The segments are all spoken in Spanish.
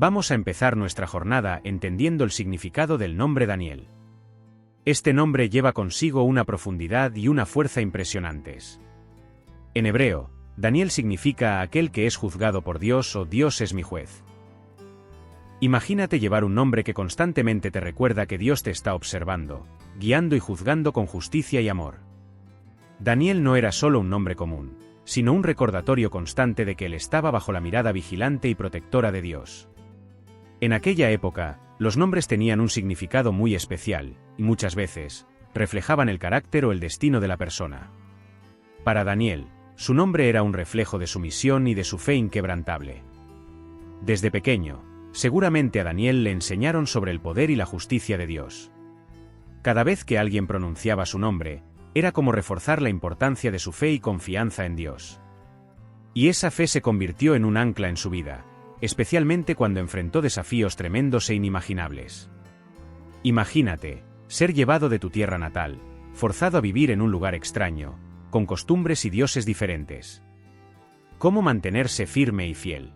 Vamos a empezar nuestra jornada entendiendo el significado del nombre Daniel. Este nombre lleva consigo una profundidad y una fuerza impresionantes. En hebreo, Daniel significa aquel que es juzgado por Dios o Dios es mi juez. Imagínate llevar un nombre que constantemente te recuerda que Dios te está observando, guiando y juzgando con justicia y amor. Daniel no era solo un nombre común, sino un recordatorio constante de que él estaba bajo la mirada vigilante y protectora de Dios. En aquella época, los nombres tenían un significado muy especial, y muchas veces, reflejaban el carácter o el destino de la persona. Para Daniel, su nombre era un reflejo de su misión y de su fe inquebrantable. Desde pequeño, seguramente a Daniel le enseñaron sobre el poder y la justicia de Dios. Cada vez que alguien pronunciaba su nombre, era como reforzar la importancia de su fe y confianza en Dios. Y esa fe se convirtió en un ancla en su vida, especialmente cuando enfrentó desafíos tremendos e inimaginables. Imagínate, ser llevado de tu tierra natal, forzado a vivir en un lugar extraño, con costumbres y dioses diferentes. ¿Cómo mantenerse firme y fiel?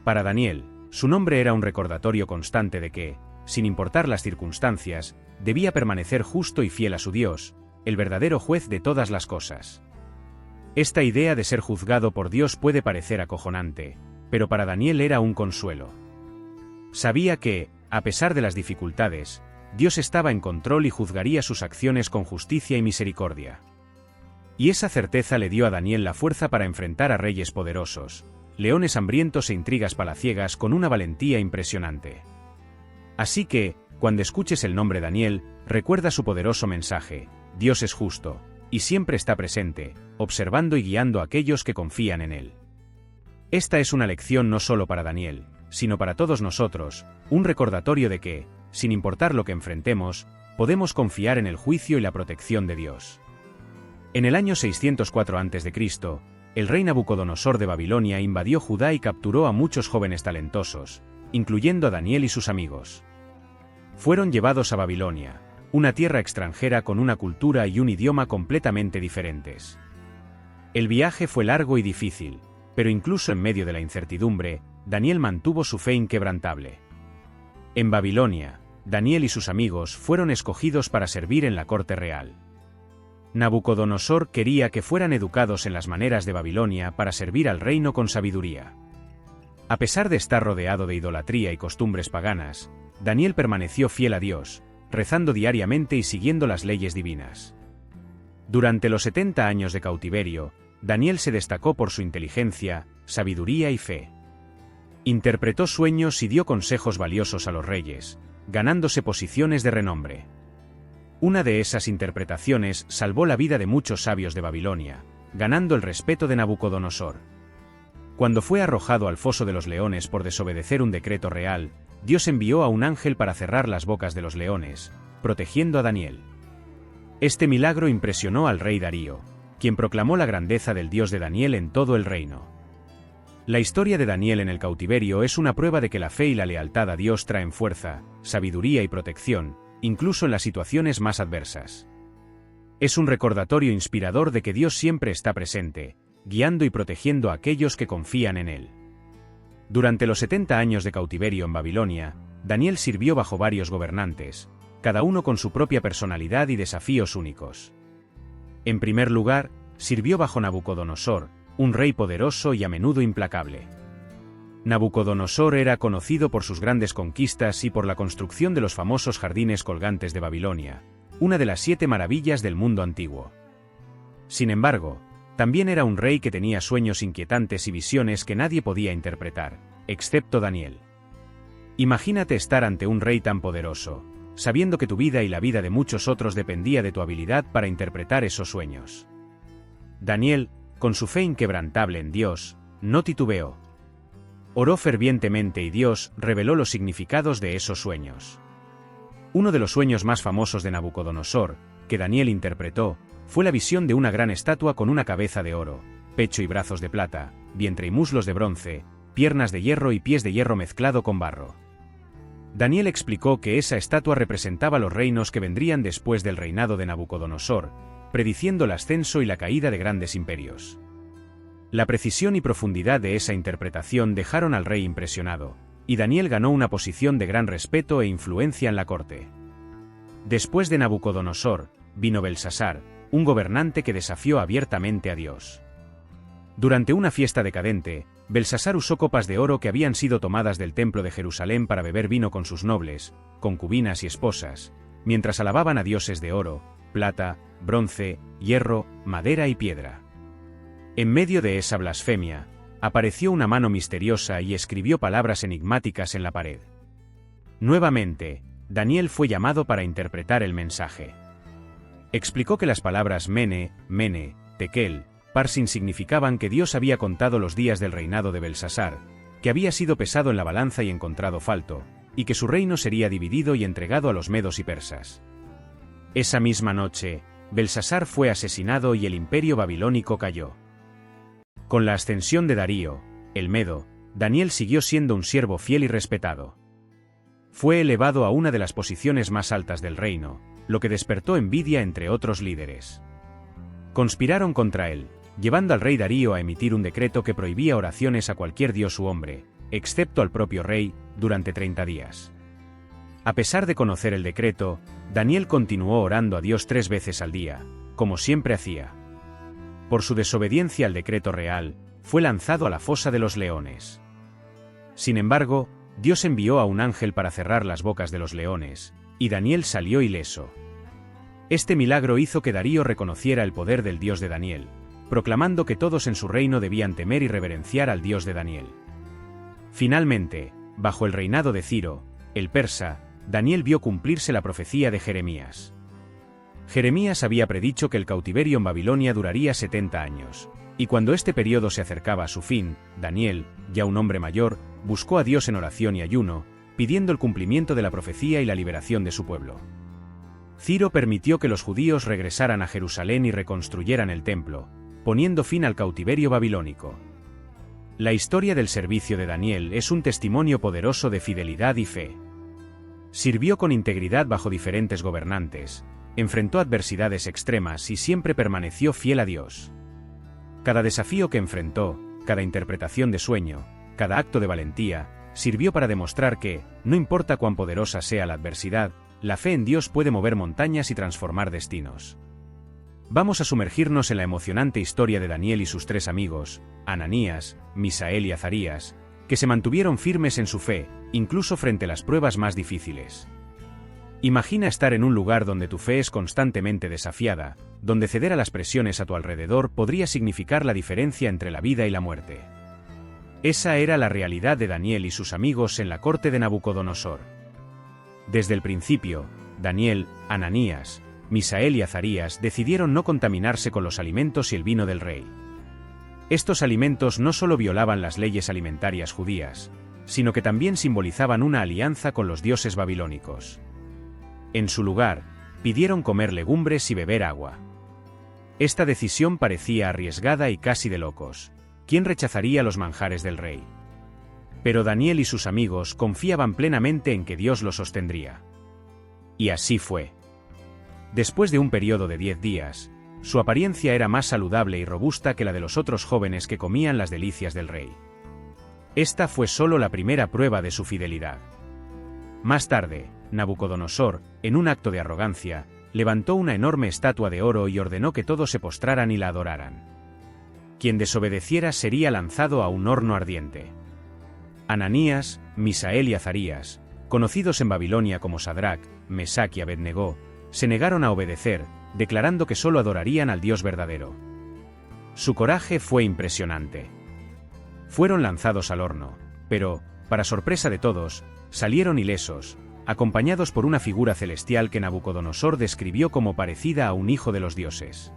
Para Daniel, su nombre era un recordatorio constante de que, sin importar las circunstancias, debía permanecer justo y fiel a su Dios, el verdadero juez de todas las cosas. Esta idea de ser juzgado por Dios puede parecer acojonante, pero para Daniel era un consuelo. Sabía que, a pesar de las dificultades, Dios estaba en control y juzgaría sus acciones con justicia y misericordia. Y esa certeza le dio a Daniel la fuerza para enfrentar a reyes poderosos, leones hambrientos e intrigas palaciegas con una valentía impresionante. Así que, cuando escuches el nombre Daniel, recuerda su poderoso mensaje: Dios es justo, y siempre está presente, observando y guiando a aquellos que confían en él. Esta es una lección no solo para Daniel, sino para todos nosotros, un recordatorio de que, sin importar lo que enfrentemos, podemos confiar en el juicio y la protección de Dios. En el año 604 a.C., el rey Nabucodonosor de Babilonia invadió Judá y capturó a muchos jóvenes talentosos, incluyendo a Daniel y sus amigos. Fueron llevados a Babilonia, una tierra extranjera con una cultura y un idioma completamente diferentes. El viaje fue largo y difícil, pero incluso en medio de la incertidumbre, Daniel mantuvo su fe inquebrantable. En Babilonia, Daniel y sus amigos fueron escogidos para servir en la corte real. Nabucodonosor quería que fueran educados en las maneras de Babilonia para servir al reino con sabiduría. A pesar de estar rodeado de idolatría y costumbres paganas, Daniel permaneció fiel a Dios, rezando diariamente y siguiendo las leyes divinas. Durante los 70 años de cautiverio, Daniel se destacó por su inteligencia, sabiduría y fe. Interpretó sueños y dio consejos valiosos a los reyes, ganándose posiciones de renombre. Una de esas interpretaciones salvó la vida de muchos sabios de Babilonia, ganando el respeto de Nabucodonosor. Cuando fue arrojado al foso de los leones por desobedecer un decreto real, Dios envió a un ángel para cerrar las bocas de los leones, protegiendo a Daniel. Este milagro impresionó al rey Darío, quien proclamó la grandeza del Dios de Daniel en todo el reino. La historia de Daniel en el cautiverio es una prueba de que la fe y la lealtad a Dios traen fuerza, sabiduría y protección, incluso en las situaciones más adversas. Es un recordatorio inspirador de que Dios siempre está presente, guiando y protegiendo a aquellos que confían en Él. Durante los 70 años de cautiverio en Babilonia, Daniel sirvió bajo varios gobernantes, cada uno con su propia personalidad y desafíos únicos. En primer lugar, sirvió bajo Nabucodonosor, un rey poderoso y a menudo implacable. Nabucodonosor era conocido por sus grandes conquistas y por la construcción de los famosos jardines colgantes de Babilonia, una de las 7 maravillas del mundo antiguo. Sin embargo, también era un rey que tenía sueños inquietantes y visiones que nadie podía interpretar, excepto Daniel. Imagínate estar ante un rey tan poderoso, sabiendo que tu vida y la vida de muchos otros dependía de tu habilidad para interpretar esos sueños. Daniel, con su fe inquebrantable en Dios, no titubeó. Oró fervientemente y Dios reveló los significados de esos sueños. Uno de los sueños más famosos de Nabucodonosor, que Daniel interpretó, fue la visión de una gran estatua con una cabeza de oro, pecho y brazos de plata, vientre y muslos de bronce, piernas de hierro y pies de hierro mezclado con barro. Daniel explicó que esa estatua representaba los reinos que vendrían después del reinado de Nabucodonosor, prediciendo el ascenso y la caída de grandes imperios. La precisión y profundidad de esa interpretación dejaron al rey impresionado, y Daniel ganó una posición de gran respeto e influencia en la corte. Después de Nabucodonosor, vino Belsasar, un gobernante que desafió abiertamente a Dios. Durante una fiesta decadente, Belsasar usó copas de oro que habían sido tomadas del templo de Jerusalén para beber vino con sus nobles, concubinas y esposas, mientras alababan a dioses de oro, plata, bronce, hierro, madera y piedra. En medio de esa blasfemia, apareció una mano misteriosa y escribió palabras enigmáticas en la pared. Nuevamente, Daniel fue llamado para interpretar el mensaje. Explicó que las palabras Mene, Mene, Tekel, Parsin significaban que Dios había contado los días del reinado de Belsasar, que había sido pesado en la balanza y encontrado falto, y que su reino sería dividido y entregado a los medos y persas. Esa misma noche, Belsasar fue asesinado y el imperio babilónico cayó. Con la ascensión de Darío, el medo, Daniel siguió siendo un siervo fiel y respetado. Fue elevado a una de las posiciones más altas del reino, lo que despertó envidia entre otros líderes. Conspiraron contra él, llevando al rey Darío a emitir un decreto que prohibía oraciones a cualquier dios u hombre, excepto al propio rey, durante 30 días. A pesar de conocer el decreto, Daniel continuó orando a Dios 3 veces al día, como siempre hacía. Por su desobediencia al decreto real, fue lanzado a la fosa de los leones. Sin embargo, Dios envió a un ángel para cerrar las bocas de los leones, y Daniel salió ileso. Este milagro hizo que Darío reconociera el poder del Dios de Daniel, proclamando que todos en su reino debían temer y reverenciar al Dios de Daniel. Finalmente, bajo el reinado de Ciro, el persa, Daniel vio cumplirse la profecía de Jeremías. Jeremías había predicho que el cautiverio en Babilonia duraría 70 años, y cuando este periodo se acercaba a su fin, Daniel, ya un hombre mayor, buscó a Dios en oración y ayuno, pidiendo el cumplimiento de la profecía y la liberación de su pueblo. Ciro permitió que los judíos regresaran a Jerusalén y reconstruyeran el templo, poniendo fin al cautiverio babilónico. La historia del servicio de Daniel es un testimonio poderoso de fidelidad y fe. Sirvió con integridad bajo diferentes gobernantes, enfrentó adversidades extremas y siempre permaneció fiel a Dios. Cada desafío que enfrentó, cada interpretación de sueño, cada acto de valentía, sirvió para demostrar que, no importa cuán poderosa sea la adversidad, la fe en Dios puede mover montañas y transformar destinos. Vamos a sumergirnos en la emocionante historia de Daniel y sus 3 amigos, Ananías, Misael y Azarías, que se mantuvieron firmes en su fe, incluso frente a las pruebas más difíciles. Imagina estar en un lugar donde tu fe es constantemente desafiada, donde ceder a las presiones a tu alrededor podría significar la diferencia entre la vida y la muerte. Esa era la realidad de Daniel y sus amigos en la corte de Nabucodonosor. Desde el principio, Daniel, Ananías, Misael y Azarías decidieron no contaminarse con los alimentos y el vino del rey. Estos alimentos no solo violaban las leyes alimentarias judías, sino que también simbolizaban una alianza con los dioses babilónicos. En su lugar, pidieron comer legumbres y beber agua. Esta decisión parecía arriesgada y casi de locos. ¿Quién rechazaría los manjares del rey? Pero Daniel y sus amigos confiaban plenamente en que Dios los sostendría. Y así fue. Después de un periodo de 10 días, su apariencia era más saludable y robusta que la de los otros jóvenes que comían las delicias del rey. Esta fue solo la primera prueba de su fidelidad. Más tarde, Nabucodonosor, en un acto de arrogancia, levantó una enorme estatua de oro y ordenó que todos se postraran y la adoraran. Quien desobedeciera sería lanzado a un horno ardiente. Ananías, Misael y Azarías, conocidos en Babilonia como Sadrac, Mesac y Abednego, se negaron a obedecer, declarando que solo adorarían al Dios verdadero. Su coraje fue impresionante. Fueron lanzados al horno, pero, para sorpresa de todos, salieron ilesos, acompañados por una figura celestial que Nabucodonosor describió como parecida a un hijo de los dioses.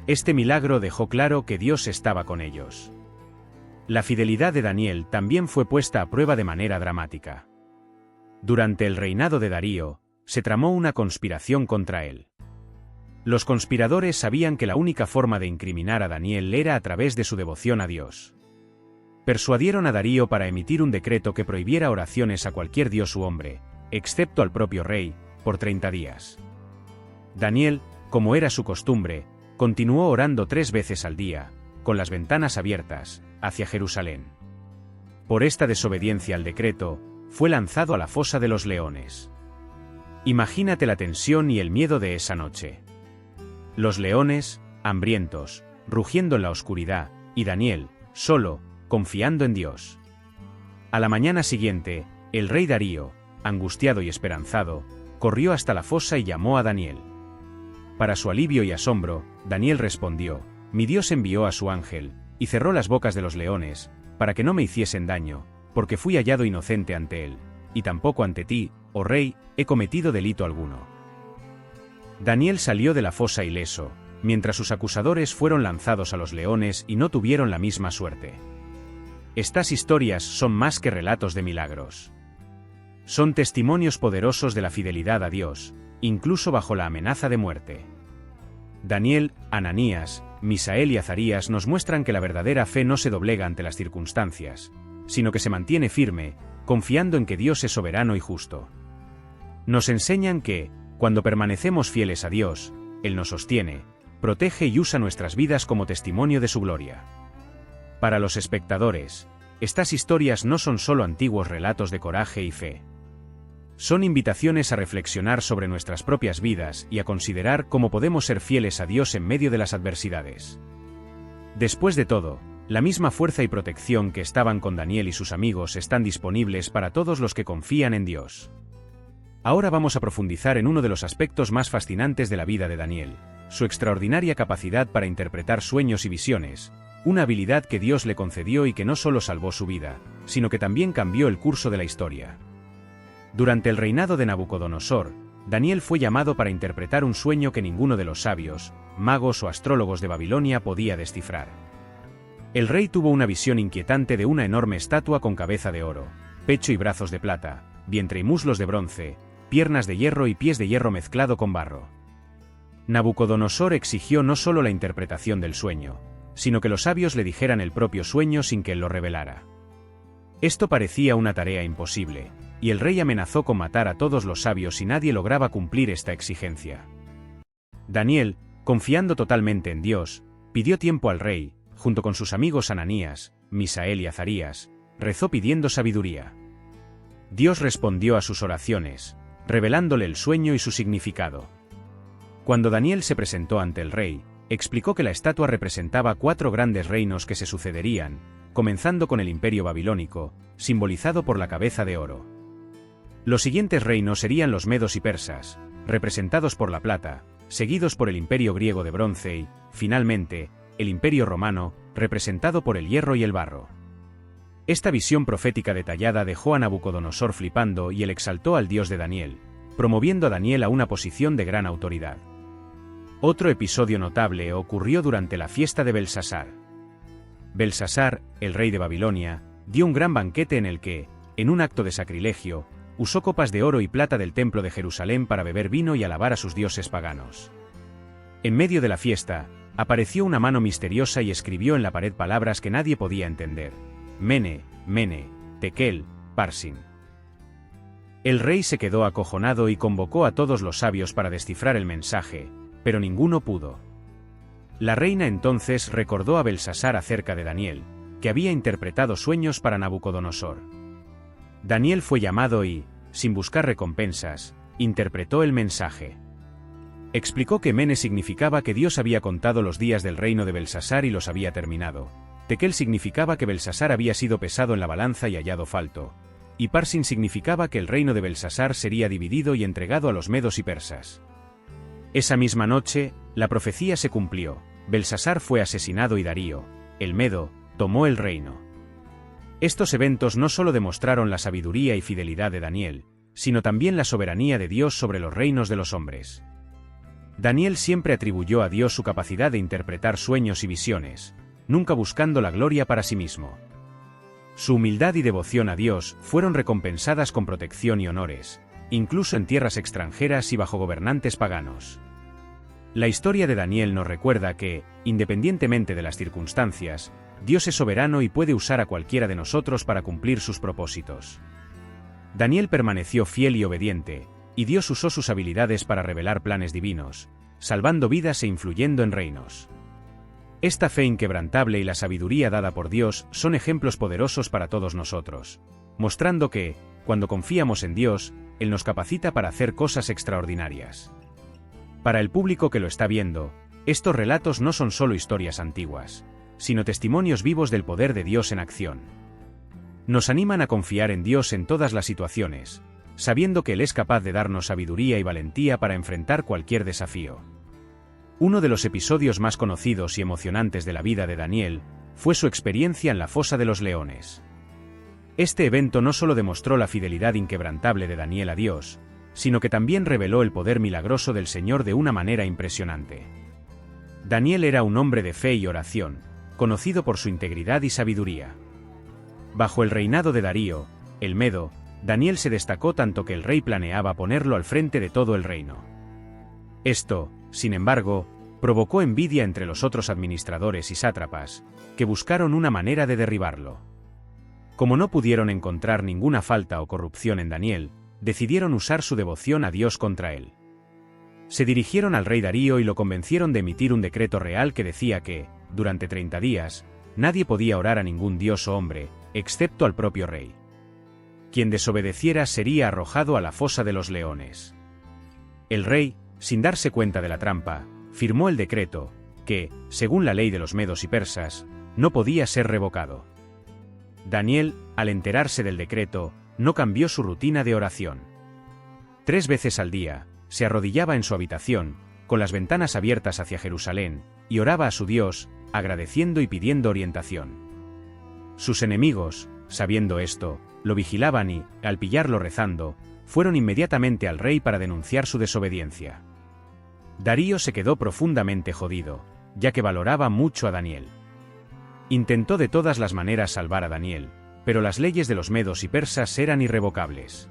Este milagro dejó claro que Dios estaba con ellos. La fidelidad de Daniel también fue puesta a prueba de manera dramática. Durante el reinado de Darío, se tramó una conspiración contra él. Los conspiradores sabían que la única forma de incriminar a Daniel era a través de su devoción a Dios. Persuadieron a Darío para emitir un decreto que prohibiera oraciones a cualquier dios u hombre, excepto al propio rey, por 30 días. Daniel, como era su costumbre, continuó orando 3 veces al día, con las ventanas abiertas, hacia Jerusalén. por esta desobediencia al decreto, fue lanzado a la fosa de los leones. Imagínate la tensión y el miedo de esa noche. Los leones, hambrientos, rugiendo en la oscuridad, y Daniel, solo, confiando en Dios. A la mañana siguiente, el rey Darío, angustiado y esperanzado, corrió hasta la fosa y llamó a Daniel. Para su alivio y asombro, Daniel respondió: «Mi Dios envió a su ángel, y cerró las bocas de los leones, para que no me hiciesen daño, porque fui hallado inocente ante él, y tampoco ante ti, oh rey, he cometido delito alguno». Daniel salió de la fosa ileso, mientras sus acusadores fueron lanzados a los leones y no tuvieron la misma suerte. Estas historias son más que relatos de milagros. Son testimonios poderosos de la fidelidad a Dios, incluso bajo la amenaza de muerte. Daniel, Ananías, Misael y Azarías nos muestran que la verdadera fe no se doblega ante las circunstancias, sino que se mantiene firme, confiando en que Dios es soberano y justo. Nos enseñan que, cuando permanecemos fieles a Dios, Él nos sostiene, protege y usa nuestras vidas como testimonio de su gloria. Para los espectadores, estas historias no son solo antiguos relatos de coraje y fe. Son invitaciones a reflexionar sobre nuestras propias vidas y a considerar cómo podemos ser fieles a Dios en medio de las adversidades. Después de todo, la misma fuerza y protección que estaban con Daniel y sus amigos están disponibles para todos los que confían en Dios. Ahora vamos a profundizar en uno de los aspectos más fascinantes de la vida de Daniel, su extraordinaria capacidad para interpretar sueños y visiones, una habilidad que Dios le concedió y que no solo salvó su vida, sino que también cambió el curso de la historia. Durante el reinado de Nabucodonosor, Daniel fue llamado para interpretar un sueño que ninguno de los sabios, magos o astrólogos de Babilonia podía descifrar. El rey tuvo una visión inquietante de una enorme estatua con cabeza de oro, pecho y brazos de plata, vientre y muslos de bronce, piernas de hierro y pies de hierro mezclado con barro. Nabucodonosor exigió no solo la interpretación del sueño, sino que los sabios le dijeran el propio sueño sin que él lo revelara. Esto parecía una tarea imposible, y el rey amenazó con matar a todos los sabios si nadie lograba cumplir esta exigencia. Daniel, confiando totalmente en Dios, pidió tiempo al rey, junto con sus amigos Ananías, Misael y Azarías, rezó pidiendo sabiduría. Dios respondió a sus oraciones, revelándole el sueño y su significado. Cuando Daniel se presentó ante el rey, explicó que la estatua representaba 4 grandes reinos que se sucederían, comenzando con el imperio babilónico, simbolizado por la cabeza de oro. Los siguientes reinos serían los medos y persas, representados por la plata, seguidos por el imperio griego de bronce y, finalmente, el imperio romano, representado por el hierro y el barro. Esta visión profética detallada dejó a Nabucodonosor flipando y él exaltó al Dios de Daniel, promoviendo a Daniel a una posición de gran autoridad. Otro episodio notable ocurrió durante la fiesta de Belsasar. Belsasar, el rey de Babilonia, dio un gran banquete en el que, en un acto de sacrilegio, usó copas de oro y plata del templo de Jerusalén para beber vino y alabar a sus dioses paganos. En medio de la fiesta, apareció una mano misteriosa y escribió en la pared palabras que nadie podía entender: Mene, Mene, Tekel, Parsin. El rey se quedó acojonado y convocó a todos los sabios para descifrar el mensaje, pero ninguno pudo. La reina entonces recordó a Belsasar acerca de Daniel, que había interpretado sueños para Nabucodonosor. Daniel fue llamado y, sin buscar recompensas, interpretó el mensaje. Explicó que Mene significaba que Dios había contado los días del reino de Belsasar y los había terminado. Tekel significaba que Belsasar había sido pesado en la balanza y hallado falto. Y Parsin significaba que el reino de Belsasar sería dividido y entregado a los medos y persas. Esa misma noche, la profecía se cumplió. Belsasar fue asesinado y Darío, el medo, tomó el reino. Estos eventos no solo demostraron la sabiduría y fidelidad de Daniel, sino también la soberanía de Dios sobre los reinos de los hombres. Daniel siempre atribuyó a Dios su capacidad de interpretar sueños y visiones, nunca buscando la gloria para sí mismo. Su humildad y devoción a Dios fueron recompensadas con protección y honores, incluso en tierras extranjeras y bajo gobernantes paganos. La historia de Daniel nos recuerda que, independientemente de las circunstancias, Dios es soberano y puede usar a cualquiera de nosotros para cumplir sus propósitos. Daniel permaneció fiel y obediente, y Dios usó sus habilidades para revelar planes divinos, salvando vidas e influyendo en reinos. Esta fe inquebrantable y la sabiduría dada por Dios son ejemplos poderosos para todos nosotros, mostrando que, cuando confiamos en Dios, Él nos capacita para hacer cosas extraordinarias. Para el público que lo está viendo, estos relatos no son solo historias antiguas, sino testimonios vivos del poder de Dios en acción. Nos animan a confiar en Dios en todas las situaciones, sabiendo que Él es capaz de darnos sabiduría y valentía para enfrentar cualquier desafío. Uno de los episodios más conocidos y emocionantes de la vida de Daniel fue su experiencia en la fosa de los leones. Este evento no solo demostró la fidelidad inquebrantable de Daniel a Dios, sino que también reveló el poder milagroso del Señor de una manera impresionante. Daniel era un hombre de fe y oración, conocido por su integridad y sabiduría. Bajo el reinado de Darío, el Medo, Daniel se destacó tanto que el rey planeaba ponerlo al frente de todo el reino. Esto, sin embargo, provocó envidia entre los otros administradores y sátrapas, que buscaron una manera de derribarlo. Como no pudieron encontrar ninguna falta o corrupción en Daniel, decidieron usar su devoción a Dios contra él. Se dirigieron al rey Darío y lo convencieron de emitir un decreto real que decía que, durante 30 días, nadie podía orar a ningún dios o hombre, excepto al propio rey. Quien desobedeciera sería arrojado a la fosa de los leones. El rey, sin darse cuenta de la trampa, firmó el decreto, que, según la ley de los medos y persas, no podía ser revocado. Daniel, al enterarse del decreto, no cambió su rutina de oración. 3 veces al día, se arrodillaba en su habitación, con las ventanas abiertas hacia Jerusalén, y oraba a su Dios, agradeciendo y pidiendo orientación. Sus enemigos, sabiendo esto, lo vigilaban y, al pillarlo rezando, fueron inmediatamente al rey para denunciar su desobediencia. Darío se quedó profundamente jodido, ya que valoraba mucho a Daniel. Intentó de todas las maneras salvar a Daniel, pero las leyes de los medos y persas eran irrevocables.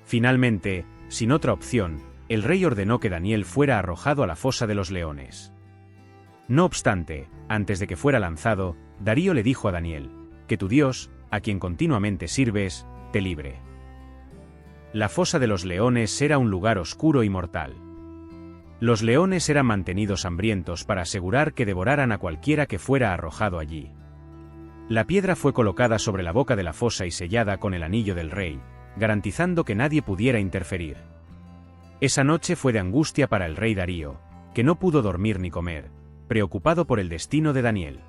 Finalmente, sin otra opción, el rey ordenó que Daniel fuera arrojado a la fosa de los leones. No obstante, antes de que fuera lanzado, Darío le dijo a Daniel, que tu Dios, a quien continuamente sirves, te libre. La fosa de los leones era un lugar oscuro y mortal. Los leones eran mantenidos hambrientos para asegurar que devoraran a cualquiera que fuera arrojado allí. La piedra fue colocada sobre la boca de la fosa y sellada con el anillo del rey, garantizando que nadie pudiera interferir. Esa noche fue de angustia para el rey Darío, que no pudo dormir ni comer, preocupado por el destino de Daniel.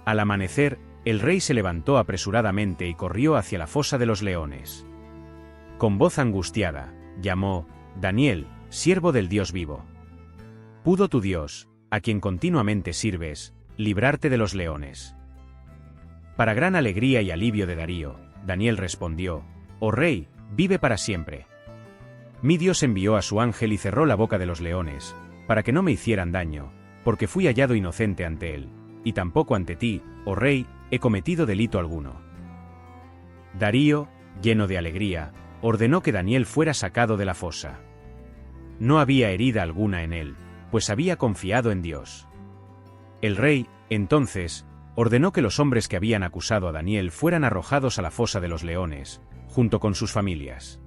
Al amanecer, el rey se levantó apresuradamente y corrió hacia la fosa de los leones. Con voz angustiada, llamó, «Daniel, siervo del Dios vivo. ¿Pudo tu Dios, a quien continuamente sirves, librarte de los leones?» Para gran alegría y alivio de Darío, Daniel respondió, «Oh rey, vive para siempre. Mi Dios envió a su ángel y cerró la boca de los leones, para que no me hicieran daño, porque fui hallado inocente ante él, y tampoco ante ti, oh rey, he cometido delito alguno». Darío, lleno de alegría, ordenó que Daniel fuera sacado de la fosa. No había herida alguna en él, pues había confiado en Dios. El rey, entonces, ordenó que los hombres que habían acusado a Daniel fueran arrojados a la fosa de los leones, junto con sus familias.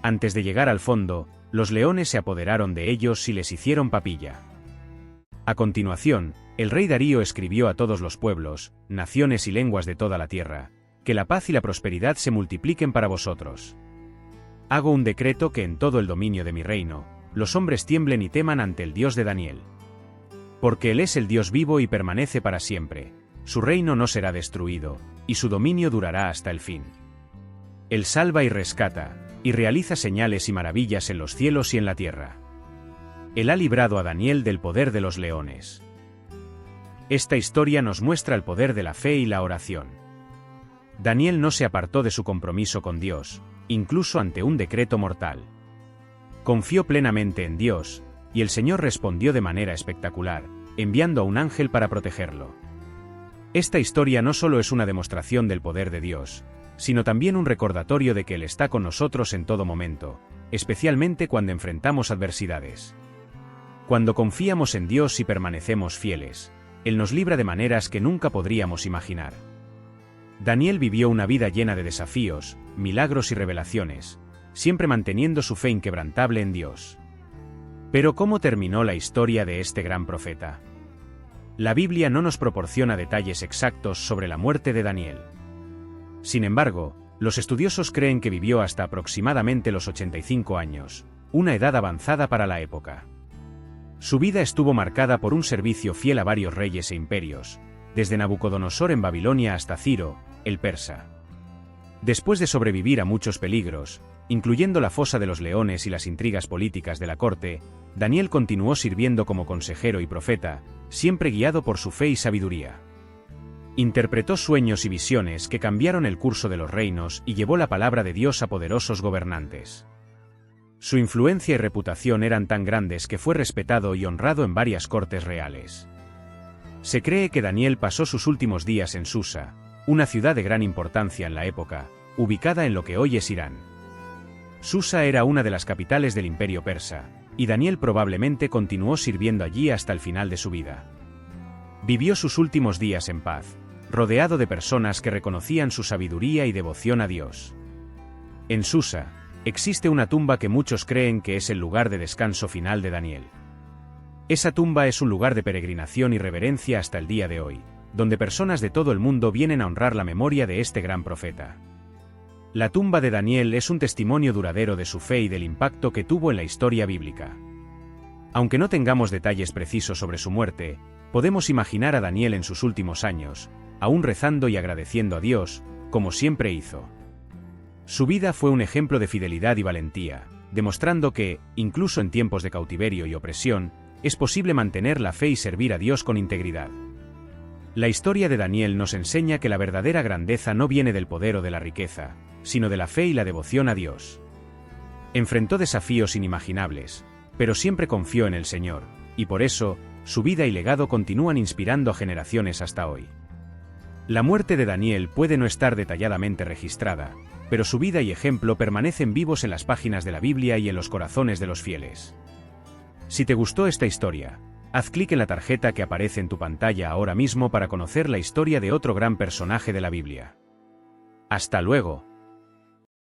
Antes de llegar al fondo, los leones se apoderaron de ellos y les hicieron papilla. A continuación, el rey Darío escribió a todos los pueblos, naciones y lenguas de toda la tierra, que la paz y la prosperidad se multipliquen para vosotros. Hago un decreto que en todo el dominio de mi reino, los hombres tiemblen y teman ante el Dios de Daniel. Porque Él es el Dios vivo y permanece para siempre, su reino no será destruido, y su dominio durará hasta el fin. Él salva y rescata, y realiza señales y maravillas en los cielos y en la tierra. Él ha librado a Daniel del poder de los leones. Esta historia nos muestra el poder de la fe y la oración. Daniel no se apartó de su compromiso con Dios, incluso ante un decreto mortal. Confió plenamente en Dios, y el Señor respondió de manera espectacular, enviando a un ángel para protegerlo. Esta historia no solo es una demostración del poder de Dios, sino también un recordatorio de que Él está con nosotros en todo momento, especialmente cuando enfrentamos adversidades. Cuando confiamos en Dios y permanecemos fieles, Él nos libra de maneras que nunca podríamos imaginar. Daniel vivió una vida llena de desafíos, milagros y revelaciones, siempre manteniendo su fe inquebrantable en Dios. Pero ¿cómo terminó la historia de este gran profeta? La Biblia no nos proporciona detalles exactos sobre la muerte de Daniel. Sin embargo, los estudiosos creen que vivió hasta aproximadamente los 85 años, una edad avanzada para la época. Su vida estuvo marcada por un servicio fiel a varios reyes e imperios, desde Nabucodonosor en Babilonia hasta Ciro, el persa. Después de sobrevivir a muchos peligros, incluyendo la fosa de los leones y las intrigas políticas de la corte, Daniel continuó sirviendo como consejero y profeta, siempre guiado por su fe y sabiduría. Interpretó sueños y visiones que cambiaron el curso de los reinos y llevó la palabra de Dios a poderosos gobernantes. Su influencia y reputación eran tan grandes que fue respetado y honrado en varias cortes reales. Se cree que Daniel pasó sus últimos días en Susa, una ciudad de gran importancia en la época, ubicada en lo que hoy es Irán. Susa era una de las capitales del imperio persa, y Daniel probablemente continuó sirviendo allí hasta el final de su vida. Vivió sus últimos días en paz, rodeado de personas que reconocían su sabiduría y devoción a Dios. En Susa, existe una tumba que muchos creen que es el lugar de descanso final de Daniel. Esa tumba es un lugar de peregrinación y reverencia hasta el día de hoy, donde personas de todo el mundo vienen a honrar la memoria de este gran profeta. La tumba de Daniel es un testimonio duradero de su fe y del impacto que tuvo en la historia bíblica. Aunque no tengamos detalles precisos sobre su muerte, podemos imaginar a Daniel en sus últimos años, aún rezando y agradeciendo a Dios, como siempre hizo. Su vida fue un ejemplo de fidelidad y valentía, demostrando que, incluso en tiempos de cautiverio y opresión, es posible mantener la fe y servir a Dios con integridad. La historia de Daniel nos enseña que la verdadera grandeza no viene del poder o de la riqueza, sino de la fe y la devoción a Dios. Enfrentó desafíos inimaginables, pero siempre confió en el Señor, y por eso, su vida y legado continúan inspirando a generaciones hasta hoy. La muerte de Daniel puede no estar detalladamente registrada, pero su vida y ejemplo permanecen vivos en las páginas de la Biblia y en los corazones de los fieles. Si te gustó esta historia, haz clic en la tarjeta que aparece en tu pantalla ahora mismo para conocer la historia de otro gran personaje de la Biblia. ¡Hasta luego!